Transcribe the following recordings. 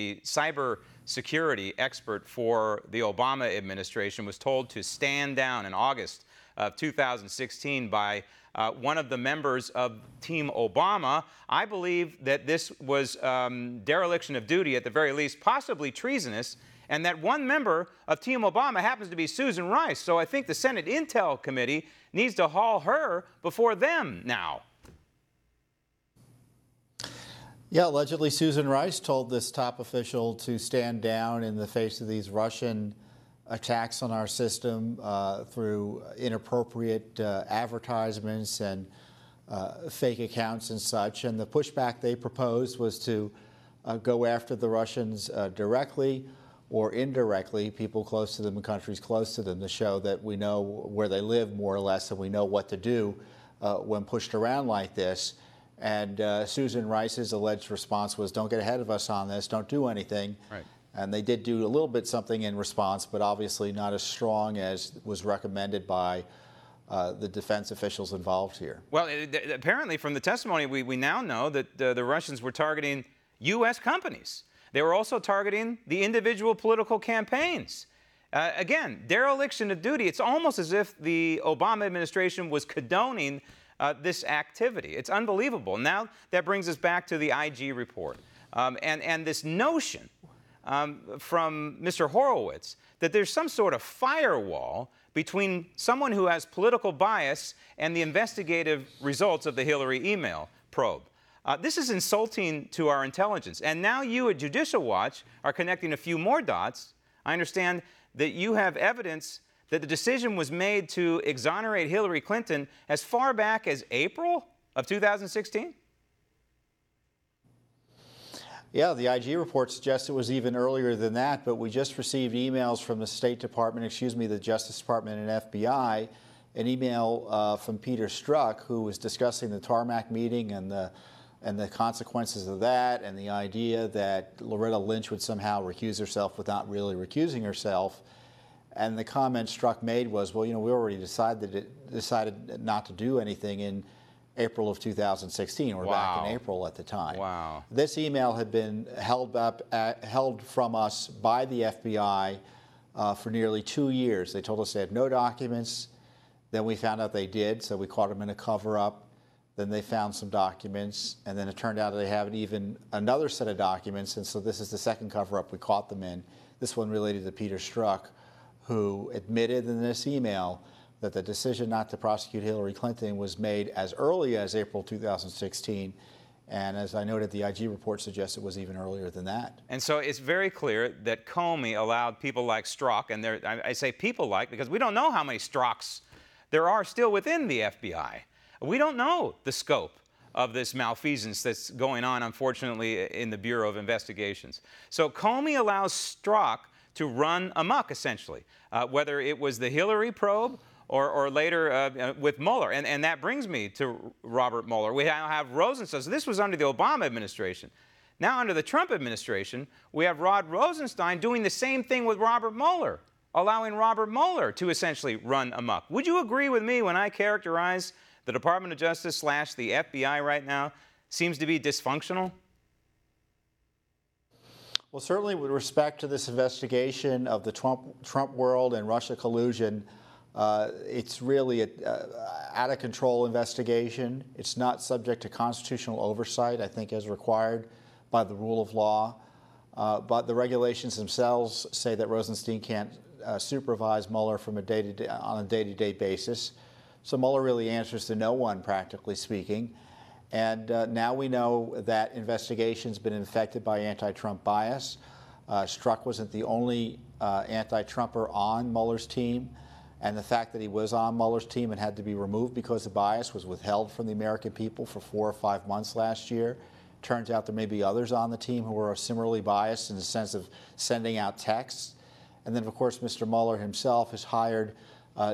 The cyber security expert for the Obama administration was told to stand down in August of 2016 by one of the members of Team Obama. I believe that this was dereliction of duty at the very least, possibly treasonous, and that one member of Team Obama happens to be Susan Rice. So I think the Senate Intel Committee needs to haul her before them now. Yeah, allegedly Susan Rice told this top official to stand down in the face of these Russian attacks on our system through inappropriate advertisements and fake accounts and such. And the pushback they proposed was to go after the Russians directly or indirectly, people close to them and countries close to them, to show that we know where they live more or less and we know what to do when pushed around like this. And Susan Rice's alleged response was, don't get ahead of us on this, don't do anything. Right. And they did do a little bit something in response, but obviously not as strong as was recommended by the defense officials involved here. Well, apparently from the testimony, we now know that the Russians were targeting U.S. companies. They were also targeting the individual political campaigns. Again, dereliction of duty. It's almost as if the Obama administration was condoning this activity. It's unbelievable. Now that brings us back to the IG report and this notion from Mr. Horowitz that there's some sort of firewall between someone who has political bias and the investigative results of the Hillary email probe. This is insulting to our intelligence. And now you at Judicial Watch are connecting a few more dots. I understand that you have evidence that the decision was made to exonerate Hillary Clinton as far back as April of 2016? Yeah, the IG report suggests it was even earlier than that, but we just received emails from the State Department, the Justice Department and FBI, an email from Peter Strzok, who was discussing the tarmac meeting and the consequences of that, and the idea that Loretta Lynch would somehow recuse herself without really recusing herself. And the comment Strzok made was, well, you know, we already decided not to do anything in April of 2016. We're back in April at the time. Wow. This email had been held from us by the FBI for nearly 2 years. They told us they had no documents. Then we found out they did, so we caught them in a cover-up. Then they found some documents, and then it turned out they have even another set of documents, and so this is the second cover-up we caught them in. This one related to Peter Strzok, who admitted in this email that the decision not to prosecute Hillary Clinton was made as early as April 2016. And as I noted, the IG report suggests it was even earlier than that. And so it's very clear that Comey allowed people like Strzok, and I say people like because we don't know how many Strzoks there are still within the FBI. We don't know the scope of this malfeasance that's going on, unfortunately, in the Bureau of Investigations. So Comey allows Strzok to run amok, essentially, whether it was the Hillary probe or later with Mueller. And that brings me to Robert Mueller. We now have Rosenstein. So this was under the Obama administration. Now under the Trump administration, we have Rod Rosenstein doing the same thing with Robert Mueller, allowing Robert Mueller to essentially run amok. Would you agree with me when I characterize the Department of Justice / the FBI right now seems to be dysfunctional? Well, certainly with respect to this investigation of the Trump world and Russia collusion, it's really an out-of-control investigation. It's not subject to constitutional oversight, I think, as required by the rule of law. But the regulations themselves say that Rosenstein can't supervise Mueller from on a day-to-day basis. So Mueller really answers to no one, practically speaking. And now we know that investigation's been infected by anti-Trump bias. Strzok wasn't the only anti-Trumper on Mueller's team. And the fact that he was on Mueller's team and had to be removed because of bias was withheld from the American people for 4 or 5 months last year. Turns out there may be others on the team who are similarly biased in the sense of sending out texts. And then, of course, Mr. Mueller himself has hired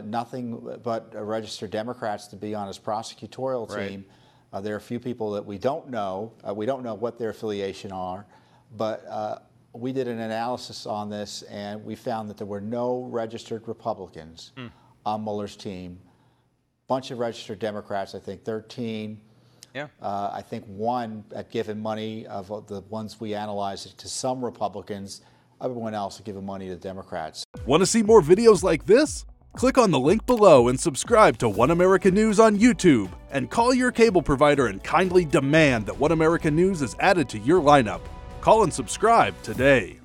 nothing but registered Democrats to be on his prosecutorial team. Right. There are a few people that we don't know. We don't know what their affiliation are. But we did an analysis on this, and we found that there were no registered Republicans on Mueller's team. Bunch of registered Democrats, I think 13. Yeah. I think one had given money of the ones we analyzed to some Republicans. Everyone else had given money to Democrats. Want to see more videos like this? Click on the link below and subscribe to One American News on YouTube. And call your cable provider and kindly demand that One American News is added to your lineup. Call and subscribe today.